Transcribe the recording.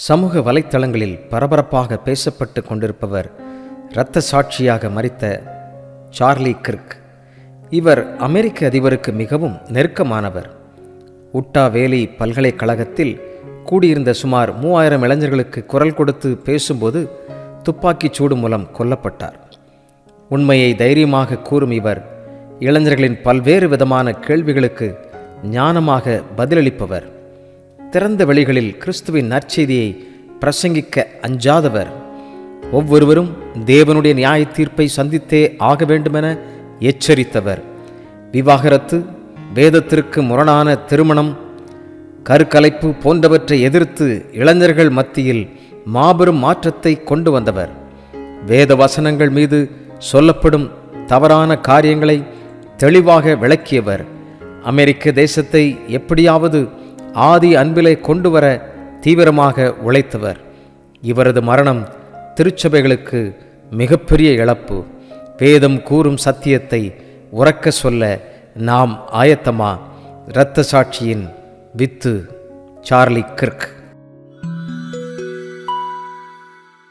சமூக வலைத்தளங்களில் பரபரப்பாக பேசப்பட்டு கொண்டிருப்பவர் இரத்த சாட்சியாக மரித்த சார்லி கிர்க். இவர் அமெரிக்க அதிபருக்கு மிகவும் நெருக்கமானவர். உட்டா வேலி பல்கலைக்கழகத்தில் கூடியிருந்த சுமார் 3000 இளைஞர்களுக்கு குரல் கொடுத்து பேசும்போது துப்பாக்கிச் சூடு மூலம் கொல்லப்பட்டார். உண்மையை தைரியமாக கூறும் இவர் இளைஞர்களின் பல்வேறு விதமான கேள்விகளுக்கு ஞானமாக பதிலளிப்பவர். திறந்த வெளிகளில் கிறிஸ்துவின் நற்செய்தியை பிரசங்கிக்க அஞ்சாதவர். ஒவ்வொருவரும் தேவனுடைய நியாய தீர்ப்பை சந்தித்தே ஆக வேண்டுமென எச்சரித்தவர். விவாகரத்து, வேதத்திற்கு முரணான திருமணம், கருக்கலைப்பு போன்றவற்றை எதிர்த்து இளைஞர்கள் மத்தியில் மாபெரும் மாற்றத்தை கொண்டு வந்தவர். வேத வசனங்கள் மீது சொல்லப்படும் தவறான காரியங்களை தெளிவாக விளக்கியவர். அமெரிக்க தேசத்தை எப்படியாவது ஆதி அன்பிலே கொண்டு வர தீவிரமாக உழைத்தவர். இவரது மரணம் திருச்சபைகளுக்கு மிகப்பெரிய இழப்பு. வேதம் கூறும் சத்தியத்தை உரக்க சொல்ல நாம் ஆயத்தமா? இரத்த சாட்சியின் வித்து சார்லி கிர்க்.